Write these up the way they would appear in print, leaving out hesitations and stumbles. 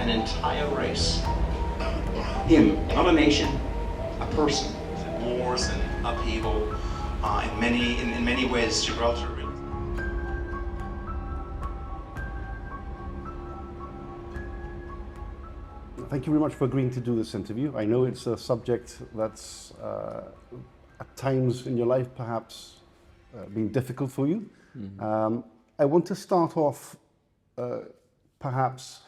an entire race. Him, not a nation, a person. Wars and upheaval, in many ways, Gibraltar. Thank you very much for agreeing to do this interview. I know it's a subject that's at times in your life perhaps been difficult for you. Mm-hmm. I want to start off perhaps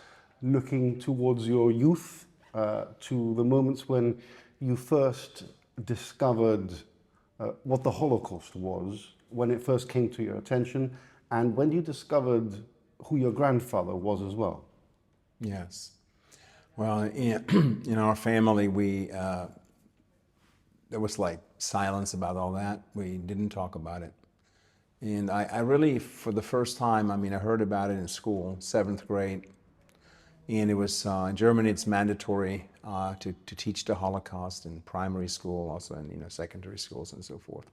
looking towards your youth, to the moments when you first discovered what the Holocaust was, when it first came to your attention, and when you discovered who your grandfather was as well. Yes. Well, in our family, there was like silence about all that. We didn't talk about it. And I really, for the first time, I heard about it in school, 7th grade. And it was, in Germany, it's mandatory to teach the Holocaust in primary school, also in secondary schools and so forth.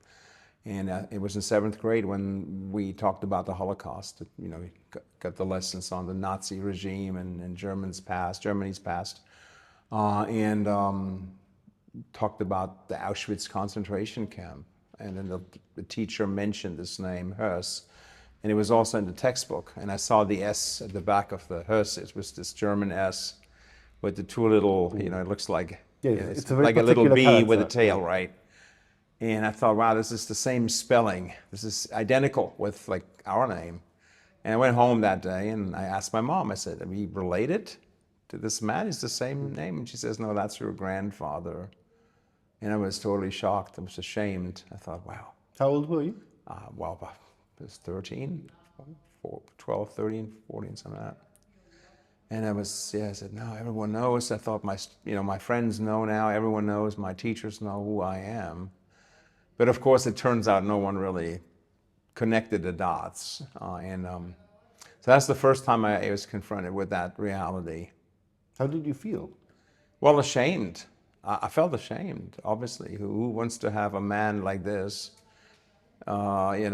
And it was in 7th grade when we talked about the Holocaust. We got the lessons on the Nazi regime and Germany's past, and talked about the Auschwitz concentration camp. And then the teacher mentioned this name, Höss, and it was also in the textbook. And I saw the S at the back of the Höss. It was this German S with the two little, it looks like, it's like a little bee character with a tail, right? And I thought, wow, this is the same spelling. This is identical with like our name. And I went home that day and I asked my mom, I said, are we related to this man? It's the same name. And she says, no, that's your grandfather. And I was totally shocked. I was ashamed. I thought, wow. How old were you? Well, I was 13, 12, 13, 14, something like that. And I said, no, everyone knows. I thought my friends know now. Everyone knows. My teachers know who I am. But of course, it turns out no one really connected the dots. So that's the first time I was confronted with that reality. How did you feel? Well, ashamed. I felt ashamed, obviously. Who wants to have a man like this, in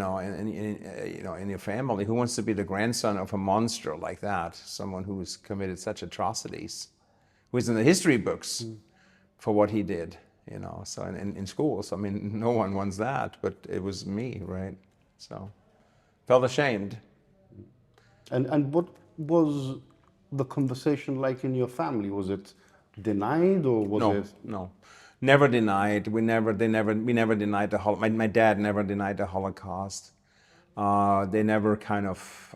your family? Who wants to be the grandson of a monster like that? Someone who's committed such atrocities, who's in the history books for what he did. So in schools, no one wants that, but it was me, right? So, felt ashamed. And what was the conversation like in your family? Was it denied or was it? No, never denied. We never denied the Holocaust. My dad never denied the Holocaust. They never kind of,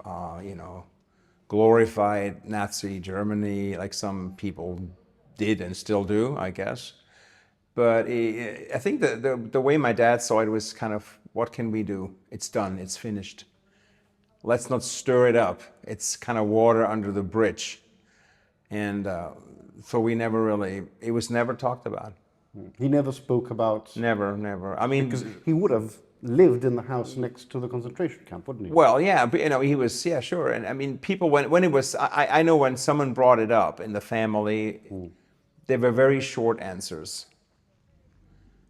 glorified Nazi Germany like some people did and still do, I guess. But I think the way my dad saw it was kind of, what can we do? It's done, it's finished. Let's not stir it up. It's kind of water under the bridge. And so we never really, it was never talked about. He never spoke about... Never. Because he would have lived in the house next to the concentration camp, wouldn't he? Well, yeah, but, he was, yeah, sure. And people, when it was, I know when someone brought it up in the family, they were very short answers.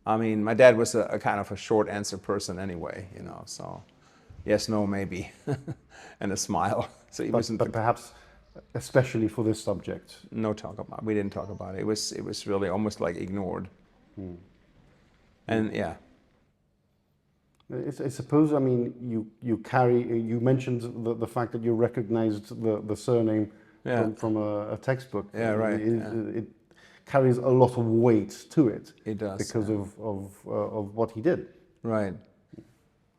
My dad was a kind of a short answer person anyway, so yes, no, maybe, and a smile. So he wasn't. But perhaps, especially for this subject. No talk about. We didn't talk about it. It was really almost like ignored. And yeah. I suppose. You mentioned the fact that you recognized the surname from a textbook. Yeah, right. It carries a lot of weight to it. It does. Because of what he did. Right.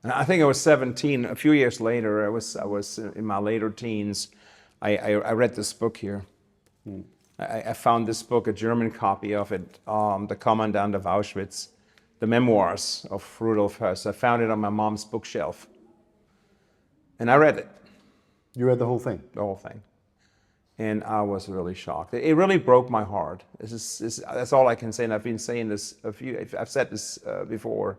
And I think I was 17. A few years later, I was in my later teens. I read this book here. I found this book, a German copy of it, The Commandant of Auschwitz, the memoirs of Rudolf Höss. I found it on my mom's bookshelf. And I read it. You read the whole thing? The whole thing. And I was really shocked. It really broke my heart. That's all I can say. And I've been saying this I've said this before.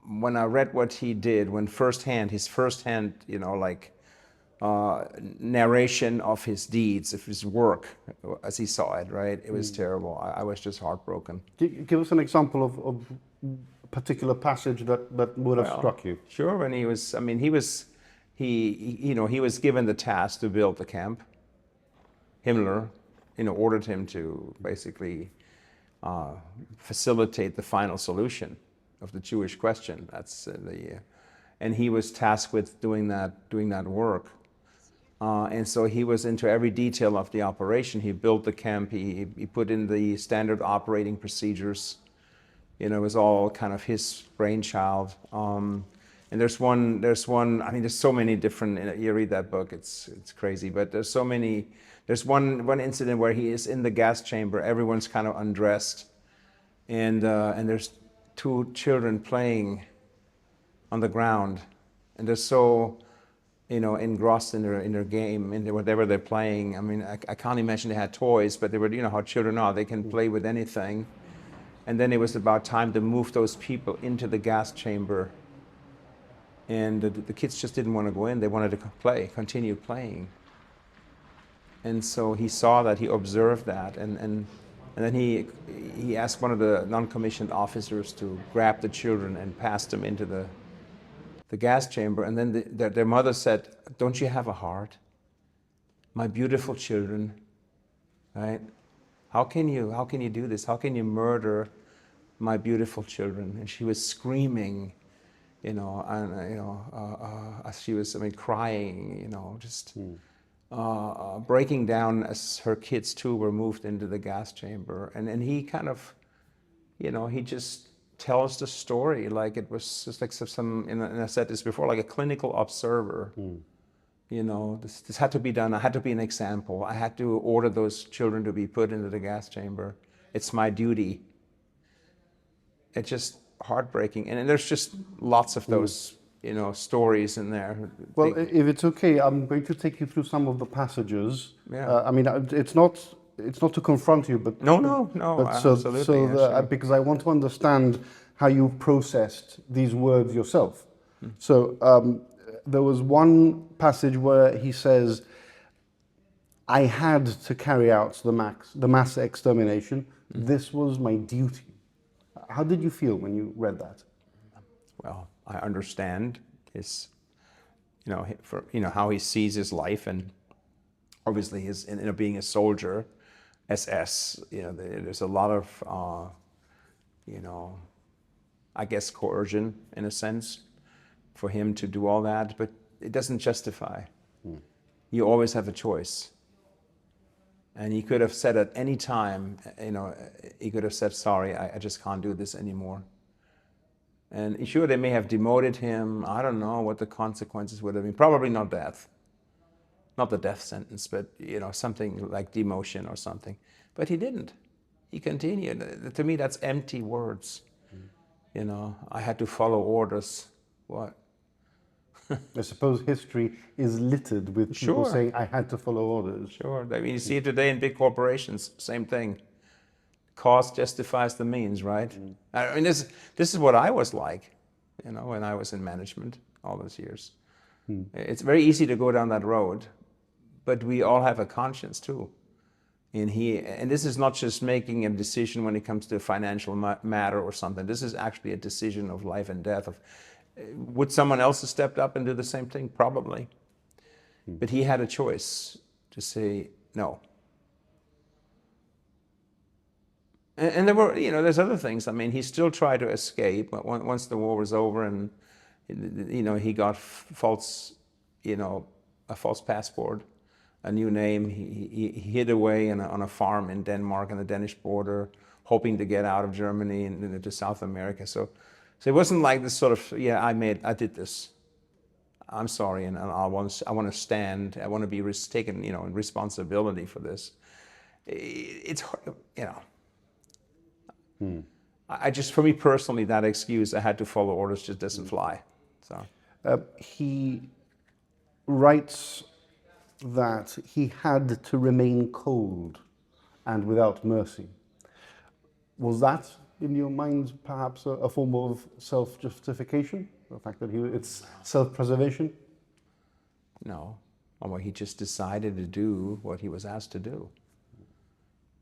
When I read what he did, his firsthand, narration of his deeds, of his work, as he saw it, right? It was terrible. I was just heartbroken. Give us an example of a particular passage that would have struck you. Sure. When he was given the task to build the camp. Himmler, ordered him to basically facilitate the final solution of the Jewish question. And he was tasked with doing that work. And so he was into every detail of the operation. He built the camp. He put in the standard operating procedures. It was all kind of his brainchild. And there's one. I mean, there's so many different. You read that book, it's crazy. But there's so many. There's one incident where he is in the gas chamber. Everyone's kind of undressed, and there's two children playing on the ground, and they're so, engrossed in their game, in whatever they're playing. I mean, I can't imagine they had toys, but they were, how children are. They can play with anything. And then it was about time to move those people into the gas chamber. And the kids just didn't want to go in. They wanted to continue playing. And so he saw that, he observed that, and then he asked one of the non-commissioned officers to grab the children and pass them into the gas chamber. And then their mother said, "Don't you have a heart? My beautiful children, right? How can you do this? How can you murder my beautiful children?" And she was screaming, she was, crying, just breaking down as her kids too were moved into the gas chamber. And he kind of, he just tells the story like it was just like some, and I said this before, like a clinical observer. This had to be done. I had to be an example. I had to order those children to be put into the gas chamber. It's my duty. It's just heartbreaking. And there's just lots of those, stories in there. Well, if it's okay, I'm going to take you through some of the passages. Yeah. It's not to confront you, but no, but absolutely. because I want to understand how you processed these words yourself. So there was one passage where he says, "I had to carry out the mass extermination. This was my duty." How did you feel when you read that? Well, I understand his, how he sees his life, and obviously his, being a soldier, SS. There's a lot of, I guess coercion in a sense, for him to do all that, but it doesn't justify. You always have a choice. And he could have said at any time, he could have said, "Sorry, I just can't do this anymore." And sure, they may have demoted him. I don't know what the consequences would have been. Probably not death. Not the death sentence, but, something like demotion or something. But he didn't. He continued. To me, that's empty words. I had to follow orders. What? I suppose history is littered with people saying, "I had to follow orders." Sure. I mean, you see it today in big corporations, same thing. Cost justifies the means, right? I mean, this is what I was like, when I was in management all those years. It's very easy to go down that road, but we all have a conscience too. And this is not just making a decision when it comes to a financial matter or something. This is actually a decision of life and death. Would someone else have stepped up and do the same thing? Probably. But he had a choice to say no. And there were, there's other things. I mean, he still tried to escape, but once the war was over, and he got a false passport, a new name. He hid away on a farm in Denmark on the Danish border, hoping to get out of Germany and into South America. So it wasn't like this sort of, I did this. I'm sorry, and I want to stand. I want to be taken, responsibility for this. It's, I just, for me personally, that excuse, I had to follow orders, just doesn't fly. So he writes that he had to remain cold and without mercy. Was that, in your mind, perhaps a form of self-justification? The fact that it's self-preservation? No. Well, he just decided to do what he was asked to do.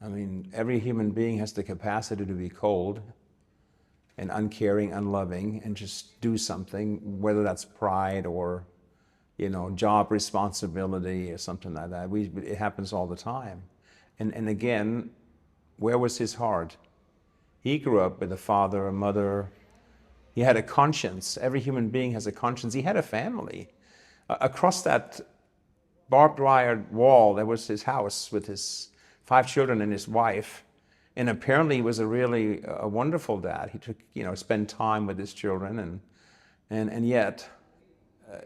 I mean, every human being has the capacity to be cold and uncaring, unloving, and just do something, whether that's pride or, you know, job responsibility or something like that. It happens all the time. And again, where was his heart? He grew up with a father, a mother. He had a conscience. Every human being has a conscience. He had a family. Across that barbed wire wall, there was his house with his 5 children and his wife. And apparently he was a really wonderful dad. He took, you know, spent time with his children, and yet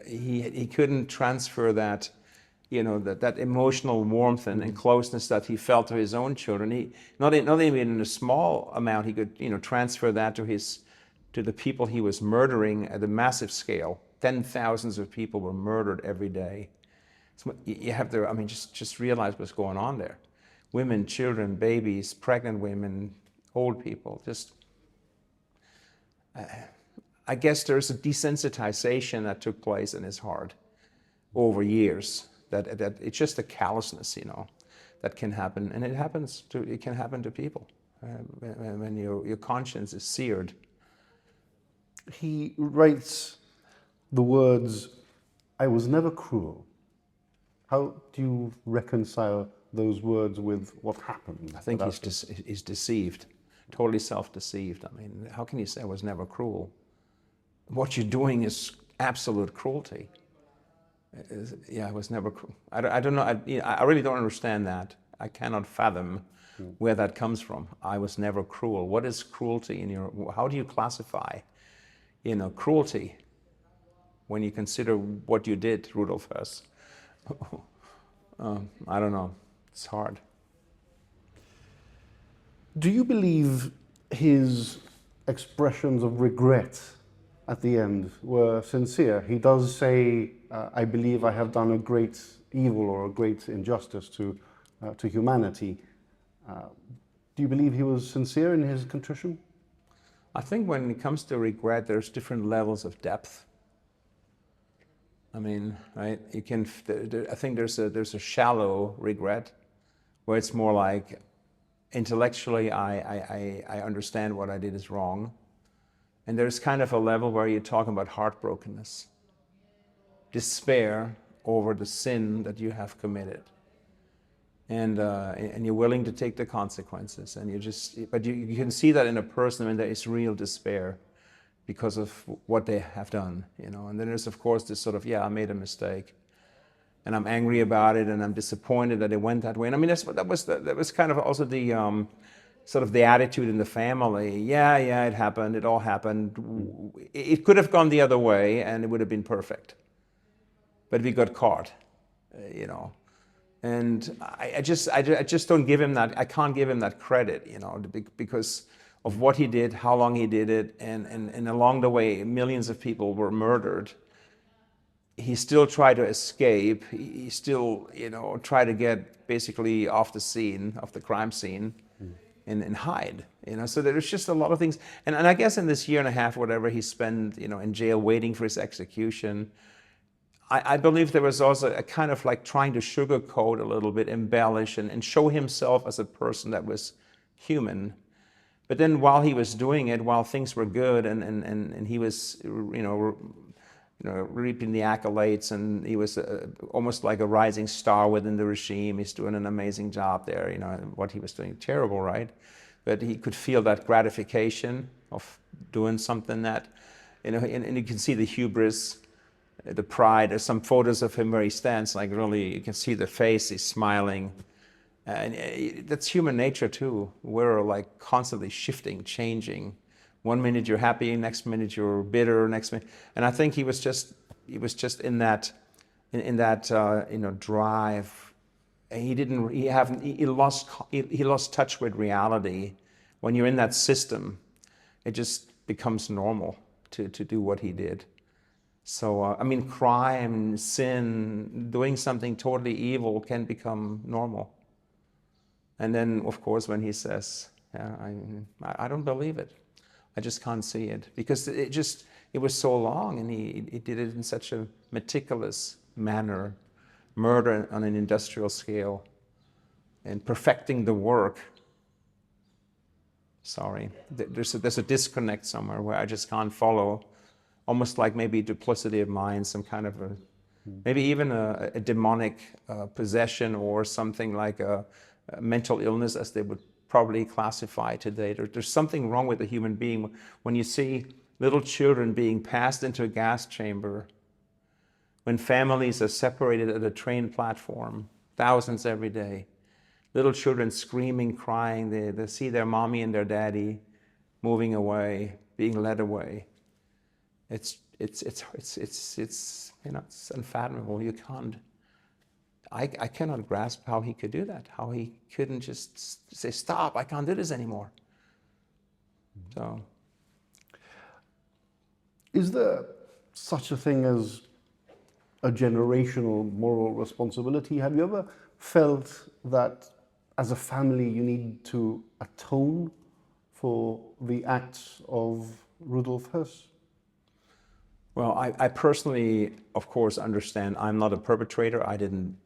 he couldn't transfer that, you know, that emotional warmth and closeness that he felt to his own children. He not even in a small amount he could, you know, transfer that to the people he was murdering at a massive scale. 10,000s of people were murdered every day. So you have to, I mean, just realize what's going on there. Women, children, babies, pregnant women, old people. Just, I guess there's a desensitization that took place in his heart over years. That it's just a callousness, you know, that can happen, and it can happen to people when your conscience is seared. He writes the words, "I was never cruel." How do you reconcile those words with what happened? I think he's deceived, totally self-deceived. I mean, how can you say I was never cruel? What you're doing is absolute cruelty. Yeah, I was never cruel. I don't know. I really don't understand that. I cannot fathom where that comes from. I was never cruel. What is cruelty in your? How do you classify, you know, cruelty when you consider what you did, Rudolf Höss? I don't know. It's hard. Do you believe his expressions of regret at the end were sincere? He does say, "I believe I have done a great evil or a great injustice to humanity." Do you believe he was sincere in his contrition? I think when it comes to regret, there's different levels of depth. I mean, right? You can. I think there's a shallow regret, where it's more like, intellectually, I understand what I did is wrong, and there's kind of a level where you're talking about heartbrokenness, despair over the sin that you have committed, and you're willing to take the consequences, and but you can see that in a person when there is real despair because of what they have done, you know. And then there's, of course, this sort of, yeah, I made a mistake, and I'm angry about it, and I'm disappointed that it went that way. And I mean, that was kind of also the sort of the attitude in the family. Yeah, it happened. It all happened. It could have gone the other way, and it would have been perfect. But we got caught, you know. And I just don't give him that. I can't give him that credit, you know, because of what he did, how long he did it, and along the way, millions of people were murdered. He still tried to escape. He still, you know, tried to get basically off the scene, off the crime scene, and hide, you know. So there's just a lot of things. And I guess in this year and a half, whatever he spent, you know, in jail waiting for his execution, I believe there was also a kind of like trying to sugarcoat a little bit, embellish, and show himself as a person that was human. But then while he was doing it, while things were good, and he was, you know, reaping the accolades, and he was almost like a rising star within the regime. He's doing an amazing job there, you know, what he was doing, terrible, right? But he could feel that gratification of doing something that, you know, and you can see the hubris, the pride. There's some photos of him where he stands, like really, you can see the face, he's smiling. And that's human nature too. We're like constantly shifting, changing. One minute you're happy, next minute you're bitter, next minute. And I think he was just in that you know, drive. He lost touch with reality. When you're in that system, it just becomes normal to do what he did. So I mean, crime, sin, doing something totally evil can become normal. And then, of course, when he says, yeah, I don't believe it. I just can't see it, because it was so long, and he did it in such a meticulous manner, murder on an industrial scale, and perfecting the work. Sorry, there's a disconnect somewhere where I just can't follow, almost like maybe duplicity of mind, some kind of a maybe even a demonic possession or something like a mental illness, as they would probably classify today. There's something wrong with the human being when you see little children being passed into a gas chamber, when families are separated at a train platform, thousands every day, little children screaming, crying, they see their mommy and their daddy moving away, being led away. It's unfathomable. You can't. I cannot grasp how he could do that. How he couldn't just say, "Stop! I can't do this anymore." So, is there such a thing as a generational moral responsibility? Have you ever felt that, as a family, you need to atone for the acts of Rudolf Höss? well, I personally, of course, understand I'm not a perpetrator. I didn't,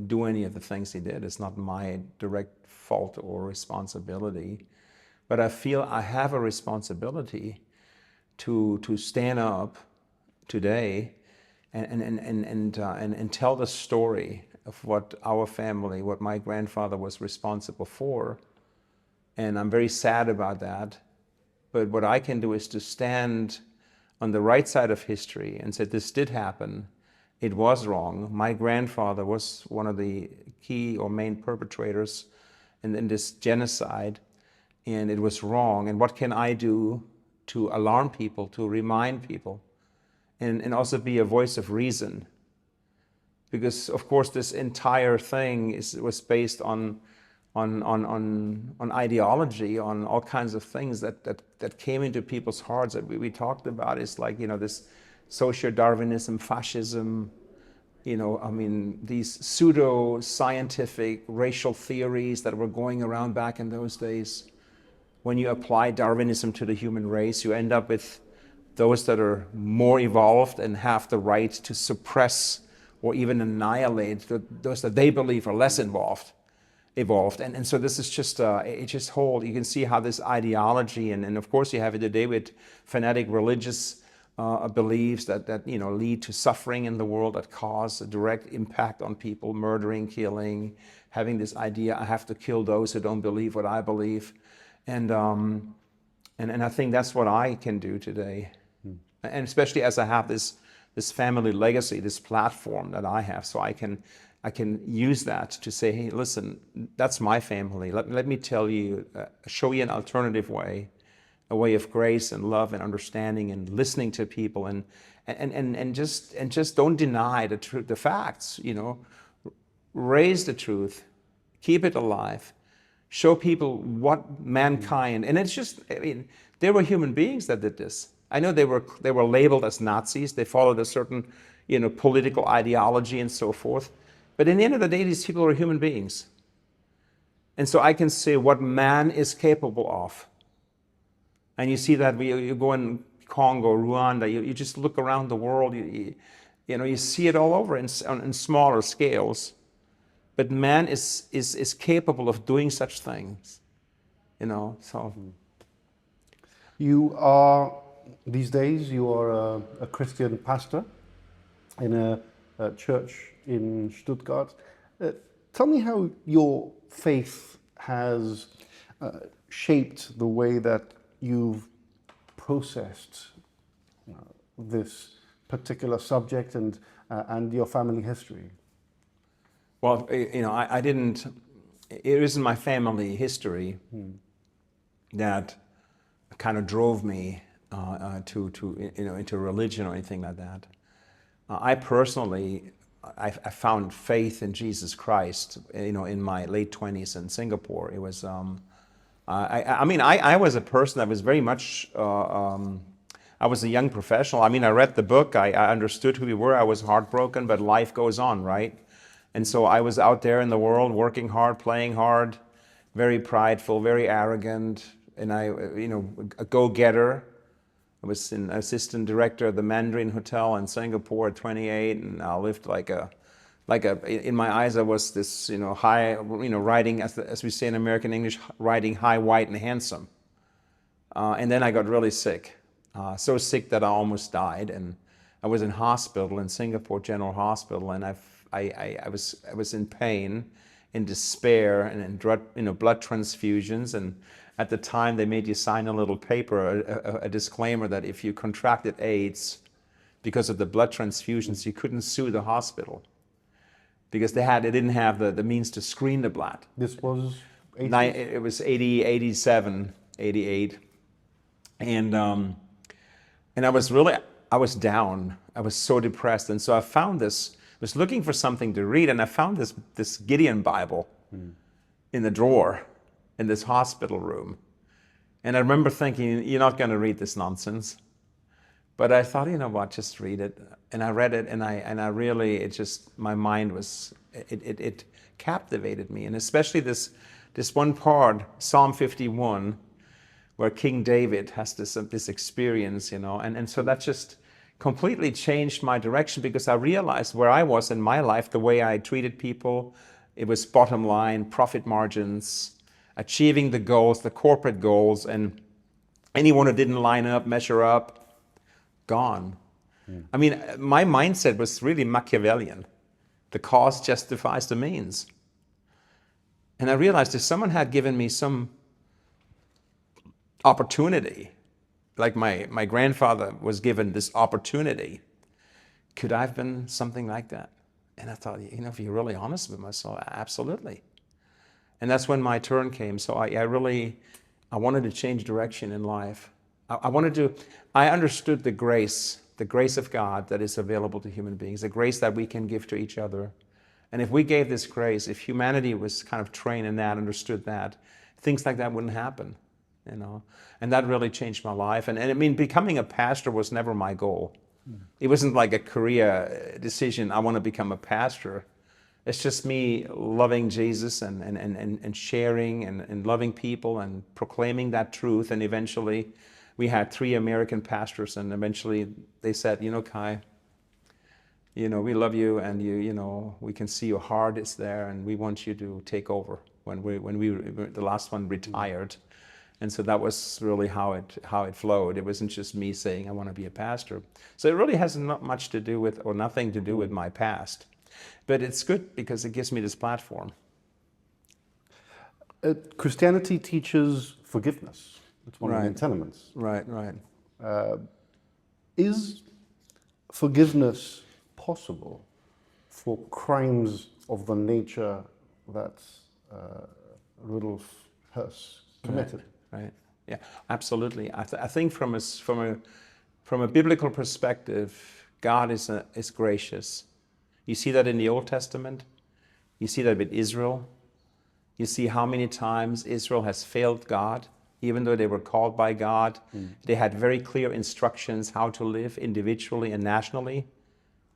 do any of the things he did. It's not my direct fault or responsibility. But I feel I have a responsibility to stand up today and tell the story of what our family, what my grandfather was responsible for. And I'm very sad about that. But what I can do is to stand on the right side of history and say, this did happen. It was wrong. My grandfather was one of the key or main perpetrators in this genocide, and it was wrong. And what can I do to alarm people, to remind people, and also be a voice of reason? Because, of course, this entire thing was based on ideology, on all kinds of things that came into people's hearts that we talked about. It's like, this socio-Darwinism, fascism, these pseudo-scientific racial theories that were going around back in those days. When you apply Darwinism to the human race, you end up with those that are more evolved and have the right to suppress or even annihilate those that they believe are less evolved. And so this is just, you can see how this ideology, and of course you have it today with fanatic religious beliefs that lead to suffering in the world, that cause a direct impact on people, murdering, killing, having this idea, I have to kill those who don't believe what I believe. And I think that's what I can do today. And especially as I have this family legacy, this platform that I have, so I can use that to say, hey, listen, that's my family. Let me tell you, show you an alternative way, a way of grace and love and understanding and listening to people, and just don't deny the truth, the facts. Raise the truth, keep it alive, show people what mankind. And it's just, there were human beings that did this. I know they were labeled as Nazis. They followed a certain, political ideology and so forth. But in the end of the day, these people are human beings. And so I can say what man is capable of. And you see that you go in Congo, Rwanda, you just look around the world, you see it all over in smaller scales. But man is capable of doing such things, so. You are, these days, you are a Christian pastor in a church in Stuttgart. Tell me how your faith has shaped the way that you've processed this particular subject and your family history. Well, I didn't. It isn't my family history that kind of drove me into religion or anything like that. I personally, I found faith in Jesus Christ, in my late 20s in Singapore. It was, I was a person that was very much, I was a young professional. I read the book, I understood who we were, I was heartbroken, but life goes on, right? And so I was out there in the world, working hard, playing hard, very prideful, very arrogant, and a go-getter. I was an assistant director of the Mandarin Hotel in Singapore at 28, and I lived in my eyes, I was this, high, riding, as we say in American English, riding high, white, and handsome. And then I got really sick, so sick that I almost died. I was in hospital in Singapore General Hospital, and I was in pain, in despair, and in blood transfusions. And at the time, they made you sign a little paper, a disclaimer that if you contracted AIDS because of the blood transfusions, you couldn't sue the hospital because they didn't have the means to screen the blood. This was 80? It was 80, 87, 88. And I was down. I was so depressed. And so I was looking for something to read, and I found this Gideon Bible in the drawer in this hospital room. And I remember thinking, you're not going to read this nonsense. But I thought, you know what, just read it. And I read it, and I really, my mind it captivated me. And especially this one part, Psalm 51, where King David has this experience, and so that just completely changed my direction, because I realized where I was in my life, the way I treated people. It was bottom line, profit margins, achieving the goals, the corporate goals, and anyone who didn't line up, measure up, gone. I mean, my mindset was really Machiavellian. The cause justifies the means. And I realized if someone had given me some opportunity, like my grandfather was given this opportunity, could I have been something like that? And I thought, if you're really honest with myself, absolutely. And that's when my turn came. So I wanted to change direction in life. I understood the grace of God that is available to human beings, the grace that we can give to each other. And if we gave this grace, if humanity was kind of trained in that, understood that, things like that wouldn't happen. And that really changed my life. And I mean, becoming a pastor was never my goal. It wasn't like a career decision, I want to become a pastor. It's just me loving Jesus and sharing and loving people and proclaiming that truth. And eventually we had 3 American pastors, and eventually they said, Kai, we love you, and we can see your heart is there, and we want you to take over. When the last one retired. And so that was really how it flowed. It wasn't just me saying I want to be a pastor. So it really has not much to do with, or nothing to do with, my past. But it's good because it gives me this platform. Christianity teaches forgiveness. It's one of the tenements. Right. Is forgiveness possible for crimes of the nature that Rudolf Höss committed? Right. Yeah, absolutely. I think from a biblical perspective, God is gracious. You see that in the Old Testament. You see that with Israel. You see how many times Israel has failed God, even though they were called by God. They had very clear instructions how to live individually and nationally.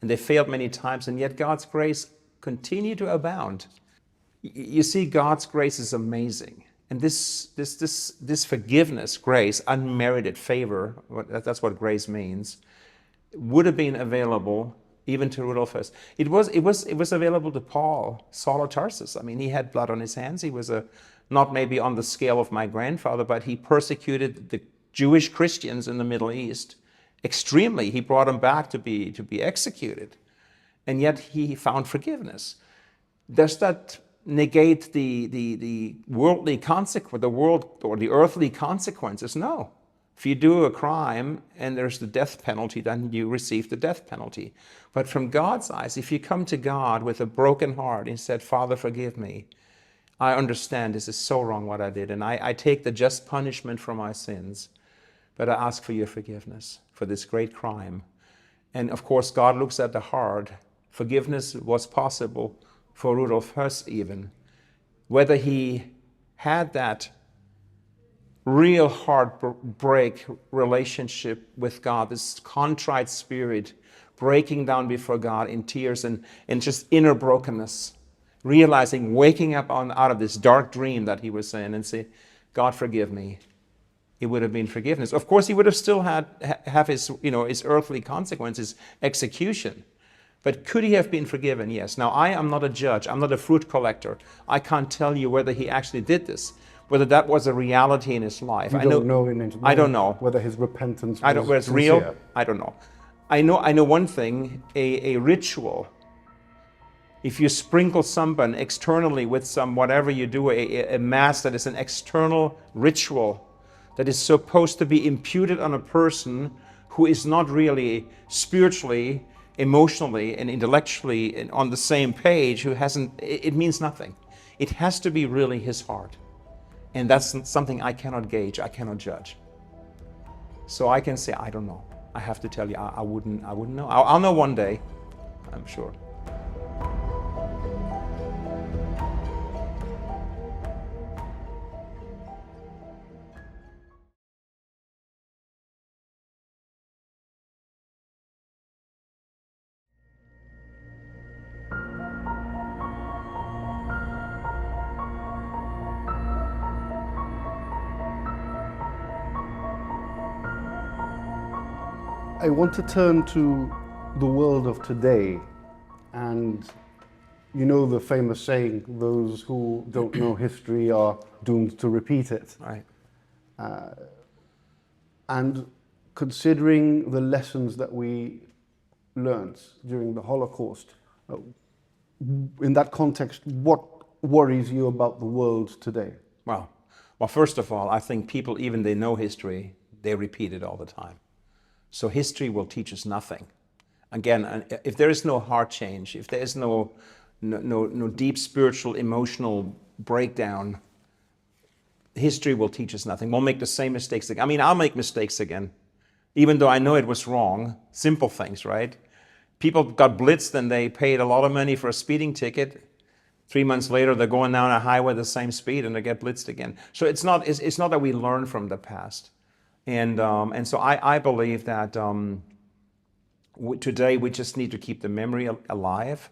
And they failed many times, and yet God's grace continued to abound. You see, God's grace is amazing. And this forgiveness, grace, unmerited favor, that's what grace means, would have been available even to Rudolf Höss. It was available to Paul, Saul of Tarsus. I mean, he had blood on his hands. He was not maybe on the scale of my grandfather, but he persecuted the Jewish Christians in the Middle East extremely. He brought them back to be executed. And yet he found forgiveness. Does that negate the worldly consequence, the earthly consequences? No. If you do a crime and there's the death penalty, then you receive the death penalty. But from God's eyes, if you come to God with a broken heart and said, Father, forgive me. I understand this is so wrong what I did, and I take the just punishment for my sins, but I ask for your forgiveness for this great crime. And of course, God looks at the heart. Forgiveness was possible for Rudolf Höss even. Whether he had that real heartbreak relationship with God, this contrite spirit, breaking down before God in tears and just inner brokenness, realizing, waking up out of this dark dream that he was in and say, God, forgive me. It would have been forgiveness. Of course, he would have still have his earthly consequences, execution. But could he have been forgiven? Yes. Now, I am not a judge. I'm not a fruit collector. I can't tell you whether he actually did this, whether that was a reality in his life. I don't know whether his repentance was real. sincere. I don't know. I know one thing, a ritual. If you sprinkle someone externally with some, whatever you do, a mass that is an external ritual that is supposed to be imputed on a person who is not really spiritually, emotionally, and intellectually on the same page, who hasn't, it means nothing. It has to be really his heart. And that's something I cannot gauge, I cannot judge. So I can say, I don't know. I have to tell you, I wouldn't know. I'll know one day, I'm sure. I want to turn to the world of today, and you know the famous saying, those who don't know history are doomed to repeat it. Right. And considering the lessons that we learned during the Holocaust, in that context, what worries you about the world today? Well, first of all, I think people, even they know history, they repeat it all the time. So history will teach us nothing. Again, if there is no heart change, if there is no deep spiritual, emotional breakdown, history will teach us nothing. We'll make the same mistakes again. I mean, I'll make mistakes again, even though I know it was wrong. Simple things, right? People got blitzed and they paid a lot of money for a speeding ticket. 3 months later, they're going down a highway the same speed and they get blitzed again. So it's not that we learn from the past. And so I believe that today we just need to keep the memory alive.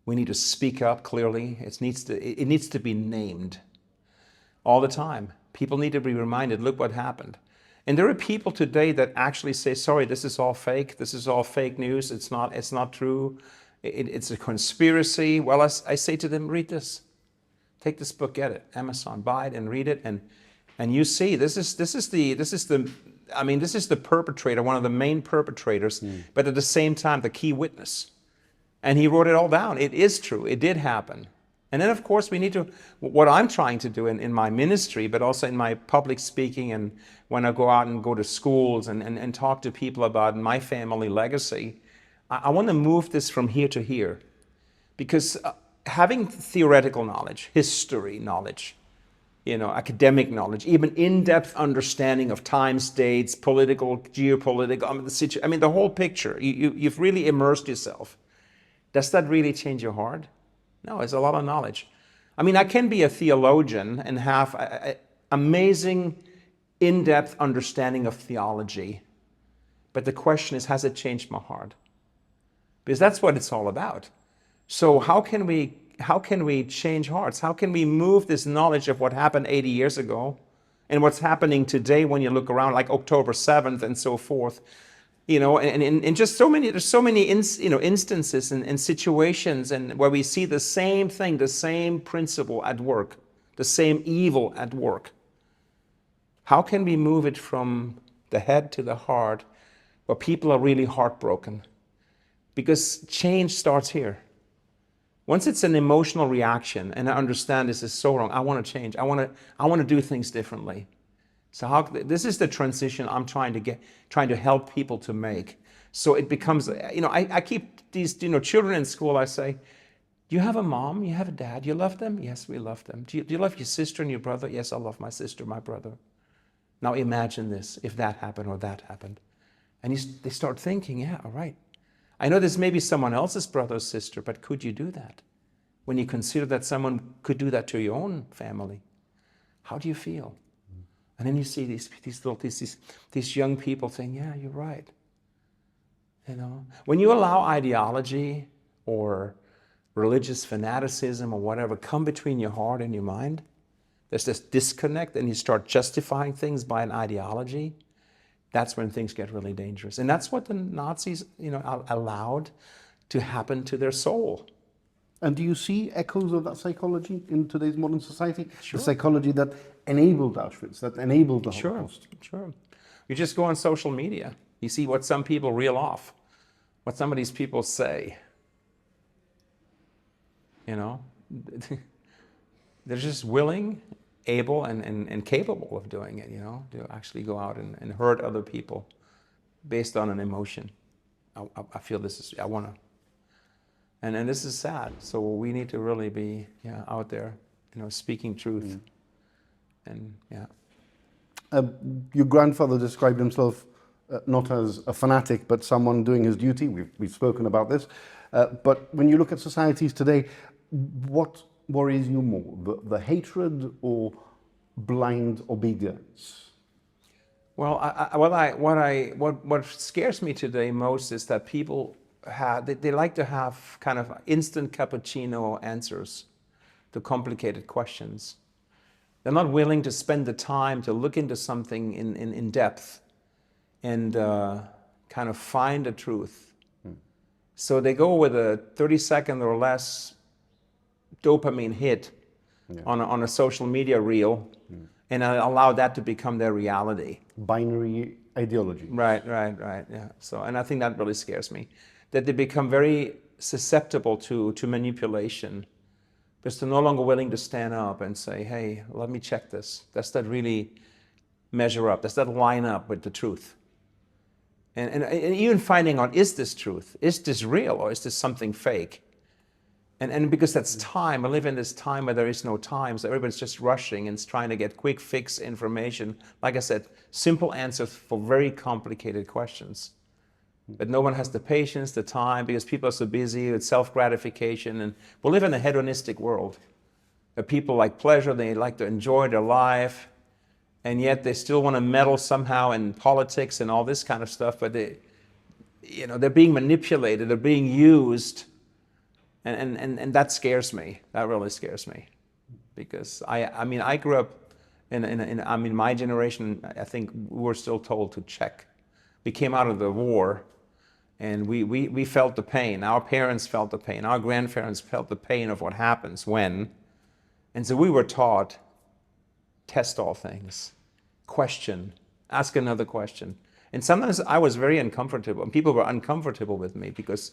We need to speak up clearly. It needs to be named all the time. People need to be reminded, look what happened. And there are people today that actually say, sorry, this is all fake. This is all fake news. It's not true. It's a conspiracy. Well, I say to them, read this. Take this book, get it, Amazon, buy it and read it. And you see, this is the perpetrator, one of the main perpetrators, but at the same time, the key witness. And he wrote it all down. It is true. It did happen. And then, of course, we need to, what I'm trying to do in my ministry, but also in my public speaking and when I go out and go to schools and talk to people about my family legacy, I want to move this from here to here. Because having theoretical knowledge, history knowledge, academic knowledge, even in-depth understanding of times, dates, political, geopolitical, the whole picture. You've really immersed yourself. Does that really change your heart? No, it's a lot of knowledge. I can be a theologian and have an amazing in-depth understanding of theology. But the question is, has it changed my heart? Because that's what it's all about. So how can we change hearts? How can we move this knowledge of what happened 80 years ago and what's happening today when you look around, like October 7th and so forth, and just so many, there's so many instances and situations and where we see the same thing, the same principle at work, the same evil at work. How can we move it from the head to the heart where people are really heartbroken? Because change starts here. Once it's an emotional reaction and I understand this is so wrong, I want to change. I want to do things differently. So this is the transition I'm trying to help people to make. So it becomes, I keep these, children in school. I say, do you have a mom? You have a dad? You love them? Yes, we love them. Do you love your sister and your brother? Yes, I love my sister, my brother. Now imagine this, if that happened or that happened. And they start thinking, yeah, all right. I know this may be someone else's brother or sister, but could you do that? When you consider that someone could do that to your own family, how do you feel? And then you see these young people saying, yeah, you're right. When you allow ideology or religious fanaticism or whatever come between your heart and your mind, there's this disconnect and you start justifying things by an ideology, that's when things get really dangerous. And that's what the Nazis, allowed to happen to their soul. And do you see echoes of that psychology in today's modern society? Sure. The psychology that enabled Auschwitz, that enabled the Sure, Holocaust? sure. You just go on social media. You see what some people reel off, what some of these people say. You know, they're just willing, able, and capable of doing it, you know, to actually go out and hurt other people based on an emotion. I feel this is, I want to, and this is sad. So we need to really be out there, you know, speaking truth. And your grandfather described himself not as a fanatic, but someone doing his duty. We've spoken about this. But when you look at societies today, what worries you more, the hatred or blind obedience? Well, what scares me today most is that people they like to have kind of instant cappuccino answers to complicated questions. They're not willing to spend the time to look into something in depth and kind of find the truth. So they go with a 30-second or less dopamine hit on a social media reel and allow that to become their reality. Binary ideology. Right, yeah. So, and I think that really scares me, that they become very susceptible to manipulation because they're no longer willing to stand up and say, hey, let me check this. Does that really measure up? Does that line up with the truth? And even finding out, is this truth? Is this real or is this something fake? And because that's time, I live in this time where there is no time, so everybody's just rushing and trying to get quick fix information. Like I said, simple answers for very complicated questions. But no one has the patience, the time, because people are so busy with self-gratification. And we live in a hedonistic world where people like pleasure, they like to enjoy their life, and yet they still want to meddle somehow in politics and all this kind of stuff, but they're being manipulated, they're being used. And that scares me. That really scares me, because I grew up in my generation. I think we were still told to check. We came out of the war, and we felt the pain. Our parents felt the pain. Our grandparents felt the pain of what happens when, and so we were taught: test all things, question, ask another question. And sometimes I was very uncomfortable, and people were uncomfortable with me because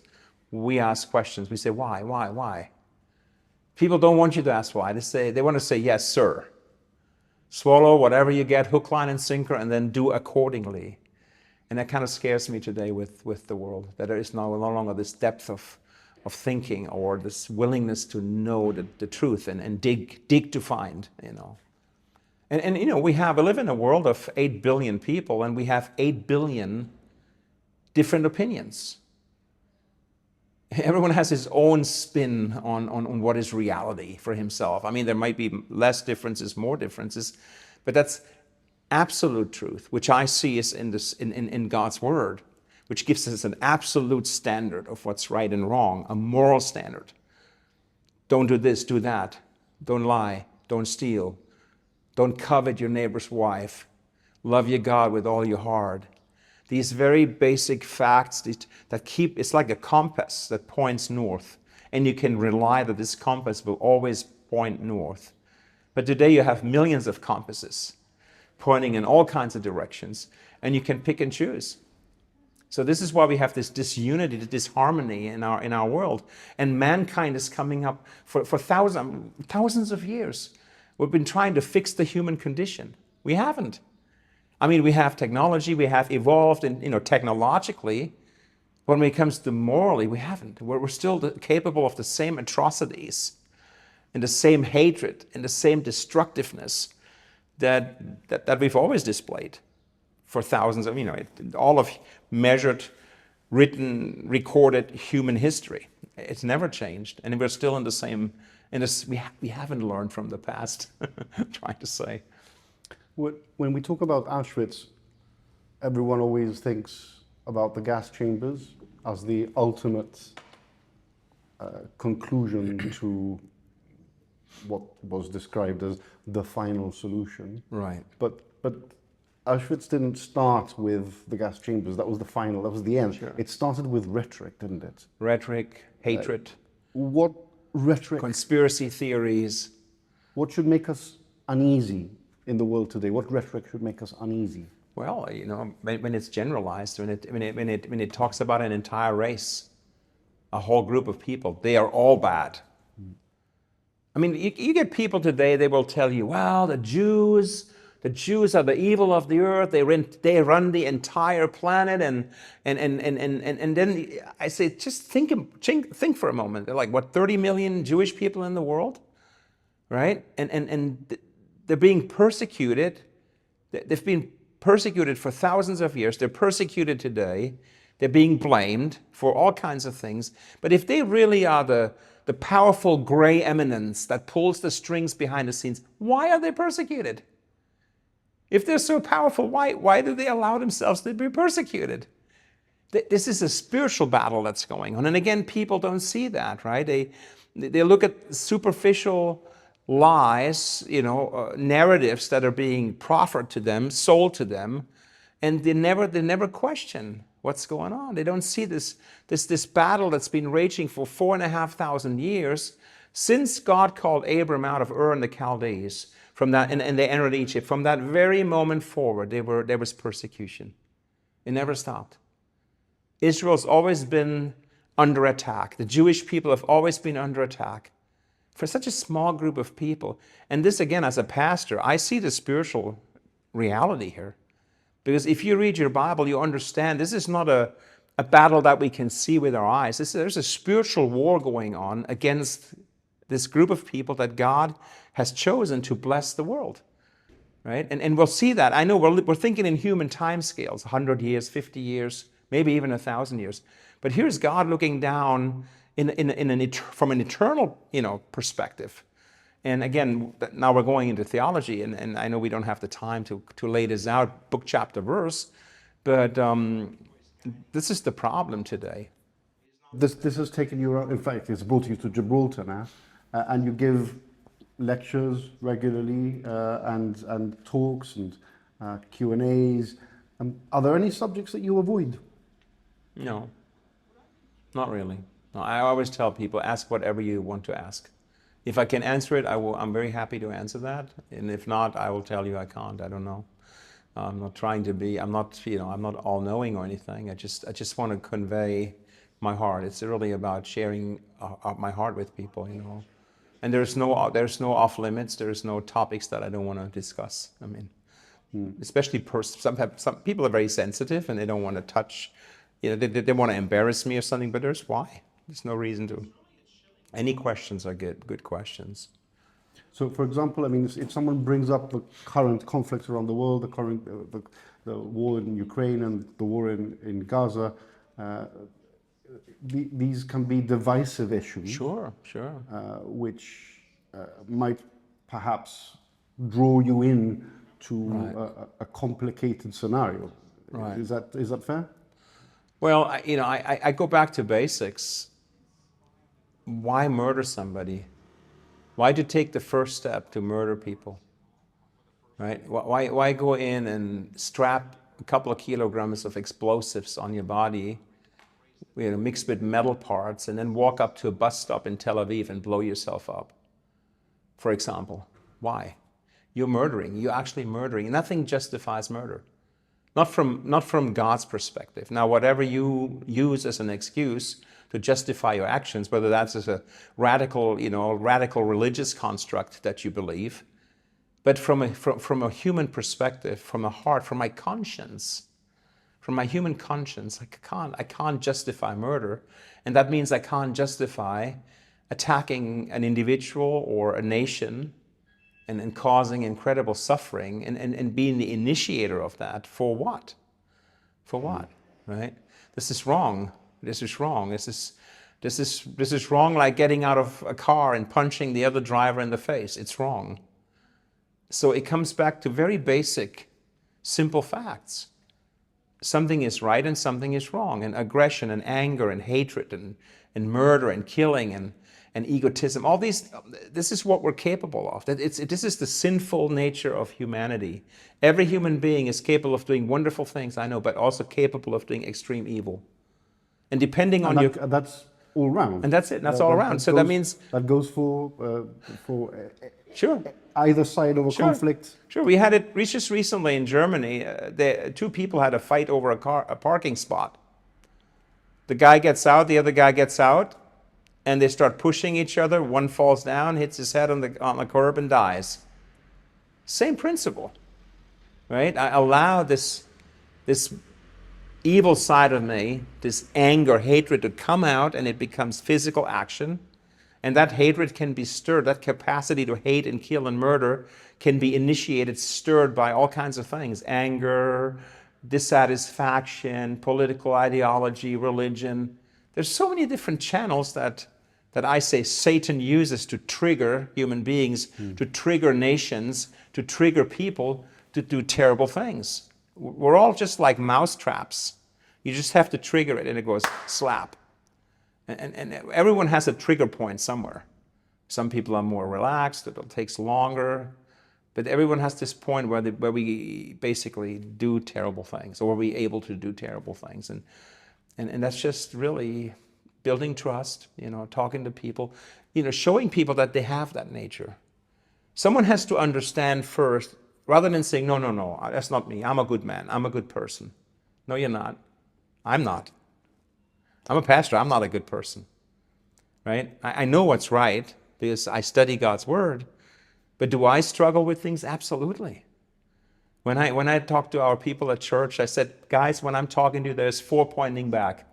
we ask questions. We say, why? People don't want you to ask why. They want to say, yes, sir. Swallow whatever you get, hook, line, and sinker, and then do accordingly. And that kind of scares me today with the world, that there is no longer this depth of thinking or this willingness to know the truth and dig to find, you know. And you know, we live in a world of 8 billion people, and we have 8 billion different opinions. Everyone has his own spin on what is reality for himself. I mean, there might be less differences, more differences, but that's absolute truth, which I see is in God's Word, which gives us an absolute standard of what's right and wrong, a moral standard. Don't do this, do that. Don't lie, don't steal. Don't covet your neighbor's wife. Love your God with all your heart. These very basic facts it's like a compass that points north. And you can rely that this compass will always point north. But today you have millions of compasses pointing in all kinds of directions, and you can pick and choose. So this is why we have this disunity, this disharmony in our world. And mankind is coming up for thousands of years. We've been trying to fix the human condition. We haven't. I mean, we have technology, we have evolved technologically, but when it comes to morally, we haven't. We're still capable of the same atrocities and the same hatred and the same destructiveness that we've always displayed for thousands of, all of measured, written, recorded human history. It's never changed, and we're still in the same, we haven't learned from the past, trying to say. When we talk about Auschwitz, everyone always thinks about the gas chambers as the ultimate conclusion to what was described as the final solution. Right. But Auschwitz didn't start with the gas chambers. That was the final, that was the end. Sure. It started with rhetoric, didn't it? Rhetoric, hatred. What rhetoric? Conspiracy theories. What should make us uneasy in the world today? What rhetoric should make us uneasy? Well, you know, when it's generalized, when it talks about an entire race, a whole group of people, they are all bad. I mean, you get people today, they will tell you, well, the Jews are the evil of the earth. They run the entire planet, and then I say, just think for a moment. They're like, what, 30 million Jewish people in the world, right? And they're being persecuted. They've been persecuted for thousands of years. They're persecuted today. They're being blamed for all kinds of things. But if they really are the powerful gray eminence that pulls the strings behind the scenes, why are they persecuted? If they're so powerful, why do they allow themselves to be persecuted? This is a spiritual battle that's going on. And again, people don't see that, right? They look at superficial lies, narratives that are being proffered to them, sold to them, and they never question what's going on. They don't see this battle that's been raging for 4,500 years since God called Abram out of Ur in the Chaldees. From that, and they entered Egypt. From that very moment forward, there was persecution. It never stopped. Israel's always been under attack. The Jewish people have always been under attack for such a small group of people. And this, again, as a pastor, I see the spiritual reality here. Because if you read your Bible, you understand this is not a battle that we can see with our eyes. There's a spiritual war going on against this group of people that God has chosen to bless the world, right? And we'll see that. I know we're thinking in human timescales, 100 years, 50 years, maybe even 1,000 years. But here's God looking down from an eternal, perspective. And again, now we're going into theology, and I know we don't have the time to lay this out, book, chapter, verse, but this is the problem today. This has taken you, in fact, it's brought you to Gibraltar now, and you give lectures regularly and talks and Q&As. Are there any subjects that you avoid? No, not really. No, I always tell people, ask whatever you want to ask. If I can answer it, I'm very happy to answer that. And if not, I will tell you I can't. I don't know. I'm not trying to be, I'm not all-knowing or anything. I just want to convey my heart. It's really about sharing my heart with people, And there's no off limits. There's no topics that I don't want to discuss. I mean, especially some people are very sensitive and they don't want to touch. They want to embarrass me or something. But there's no reason to. Any questions are good questions. So, for example, I mean, if someone brings up the current conflicts around the world, the war in Ukraine and the war in Gaza, these can be divisive issues. Sure. Which might perhaps draw you in to a complicated scenario. Right. Is that fair? Well, I go back to basics. Why murder somebody? Why do you take the first step to murder people? Right? Why go in and strap a couple of kilograms of explosives on your body, mixed with metal parts, and then walk up to a bus stop in Tel Aviv and blow yourself up? For example, why? You're murdering. You're actually murdering. Nothing justifies murder. Not from God's perspective. Now, whatever you use as an excuse to justify your actions, whether that's as a radical religious construct that you believe, but from a human perspective, from the heart, from my conscience, from my human conscience, I can't justify murder, and that means I can't justify attacking an individual or a nation and causing incredible suffering and being the initiator of that. For what? For what? Right? This is wrong. This is wrong. This is wrong, like getting out of a car and punching the other driver in the face. It's wrong. So it comes back to very basic, simple facts. Something is right and something is wrong. And aggression and anger and hatred and murder and killing and egotism, all these, this is what we're capable of. This is the sinful nature of humanity. Every human being is capable of doing wonderful things, I know, but also capable of doing extreme evil. And depending on that's all round. And that's it. That's all around. So that means that goes for sure. either side of a conflict. Sure. We had it just recently in Germany. Two people had a fight over a parking spot. The guy gets out, the other guy gets out, and they start pushing each other. One falls down, hits his head on the curb, and dies. Same principle, right? I allow this evil side of me, this anger, hatred, to come out, and it becomes physical action. And that hatred can be stirred. That capacity to hate and kill and murder can be initiated, stirred by all kinds of things: anger, dissatisfaction, political ideology, religion. There's so many different channels that I say Satan uses to trigger human beings, to trigger nations, to trigger people to do terrible things. We're all just like mouse traps. You just have to trigger it and it goes slap. And everyone has a trigger point somewhere. Some people are more relaxed, it takes longer. But everyone has this point where we basically do terrible things, or we're able to do terrible things. And that's just really building trust, talking to people, showing people that they have that nature. Someone has to understand first, rather than saying, no, that's not me. I'm a good man. I'm a good person. No, you're not. I'm not. I'm a pastor. I'm not a good person, right? I know what's right because I study God's word. But do I struggle with things? Absolutely. When I talk to our people at church, I said, guys, when I'm talking to you, there's 4 pointing back.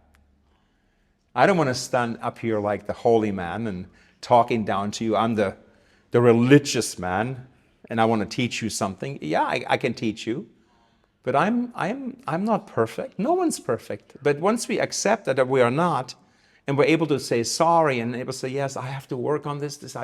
I don't want to stand up here like the holy man and talking down to you. I'm the religious man, and I want to teach you something. Yeah, I can teach you, but I'm not perfect. No one's perfect. But once we accept that we are not, and we're able to say sorry, and able to say, yes, I have to work on this.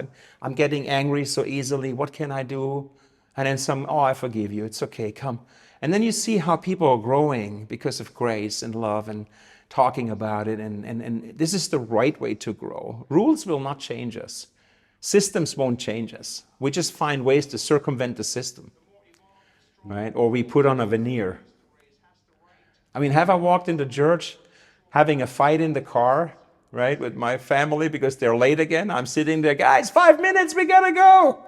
I'm getting angry so easily. What can I do? And then I forgive you. It's okay, come. And then you see how people are growing because of grace and love and talking about it. And this is the right way to grow. Rules will not change us. Systems won't change us. We just find ways to circumvent the system, right? Or we put on a veneer. I mean, have I walked into church having a fight in the car, right, with my family because they're late again? I'm sitting there, guys, 5 minutes, we gotta go.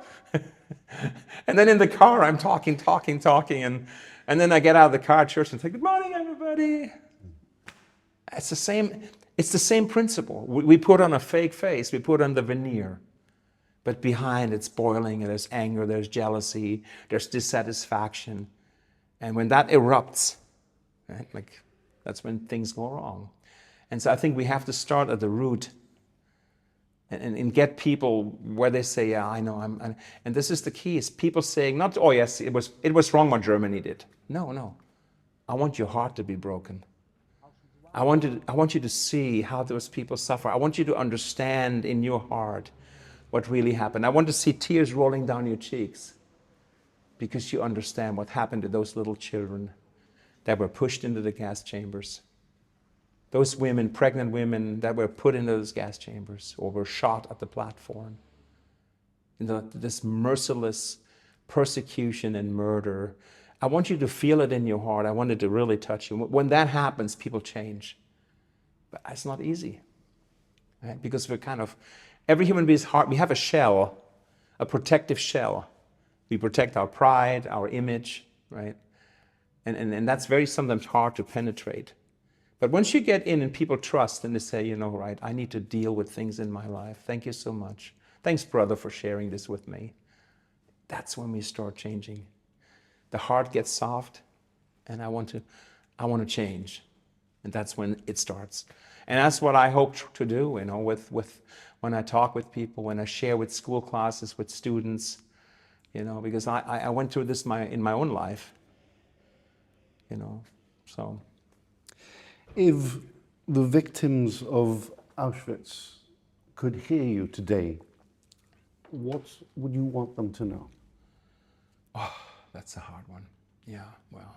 And then in the car, I'm talking, and then I get out of the car at church and say, good morning, everybody. It's the same principle. We put on a fake face, we put on the veneer. But behind it's boiling, and there's anger, there's jealousy, there's dissatisfaction. And when that erupts, right, that's when things go wrong. And so I think we have to start at the root and get people where they say, yeah, I know. And this is the key, is people saying, not, oh yes, it was wrong what Germany did. No. I want your heart to be broken. I want you to see how those people suffer. I want you to understand in your heart what really happened. I want to see tears rolling down your cheeks because you understand what happened to those little children that were pushed into the gas chambers. Those women, pregnant women that were put into those gas chambers or were shot at the platform. This merciless persecution and murder. I want you to feel it in your heart. I want it to really touch you. When that happens, people change. But it's not easy, right? Because every human being's heart, we have a shell, a protective shell. We protect our pride, our image, right? And that's very sometimes hard to penetrate. But once you get in and people trust and they say, right, I need to deal with things in my life. Thank you so much. Thanks, brother, for sharing this with me. That's when we start changing. The heart gets soft, and I want to change. And that's when it starts. And that's what I hope to do, with when I talk with people, when I share with school classes, with students, because I went through this in my own life, so. If the victims of Auschwitz could hear you today, what would you want them to know? Oh, that's a hard one. Yeah, well.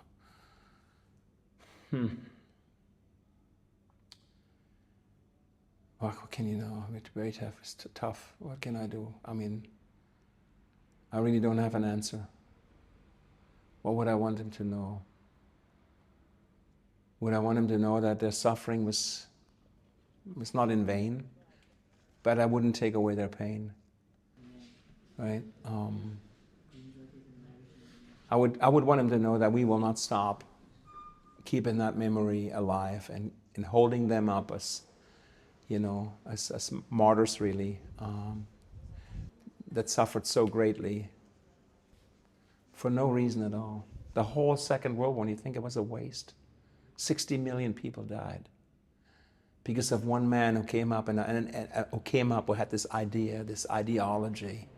What can you know? It's very tough. It's tough. What can I do? I mean, I really don't have an answer. What would I want them to know? Would I want them to know that their suffering was It's not in vain, but I wouldn't take away their pain, right? I would want them to know that we will not stop keeping that memory alive and holding them up as, you know, as martyrs really, that suffered so greatly for no reason at all. The whole Second World War, when you think it was a waste, 60 million people died because of one man who came up who had this idea, this ideology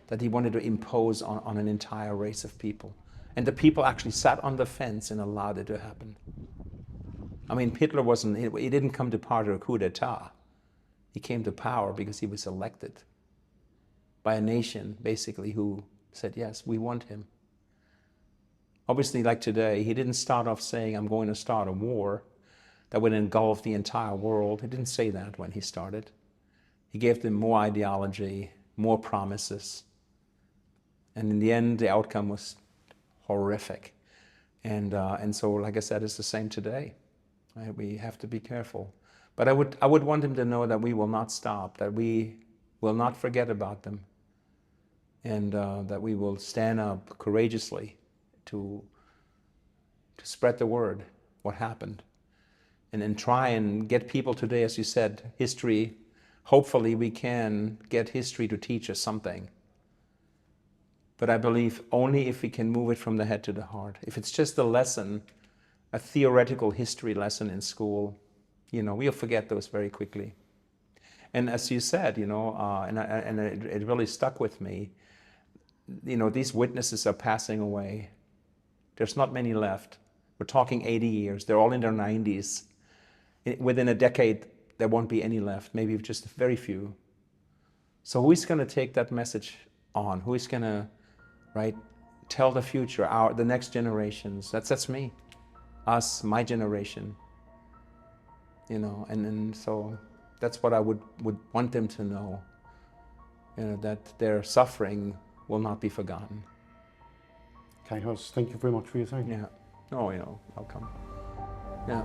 that he wanted to impose on an entire race of people. And the people actually sat on the fence and allowed it to happen. I mean, Hitler he didn't come to power to a coup d'etat. He came to power because he was elected by a nation, basically, who said, yes, we want him. Obviously, like today, he didn't start off saying, I'm going to start a war that would engulf the entire world. He didn't say that when he started. He gave them more ideology, more promises. And in the end, the outcome was horrific. And so, like I said, it's the same today. Right? We have to be careful. But I would want him to know that we will not stop, that we will not forget about them, and that we will stand up courageously to spread the word, what happened, and then try and get people today, as you said, history. Hopefully we can get history to teach us something. But I believe only if we can move it from the head to the heart. If it's just a lesson, a theoretical history lesson in school, you know, we'll forget those very quickly. And as you said, you know, and it really stuck with me, you know, these witnesses are passing away. There's not many left. We're talking 80 years. They're all in their 90s. Within a decade, there won't be any left, maybe just very few. So who is going to take that message on? Who is going to, right, tell the future, the next generations? That's me, us, my generation. You know, and so that's what I would want them to know, you know, that their suffering will not be forgotten. Kai Höss, thank you very much for your time. Yeah. Oh, you know, welcome. Yeah.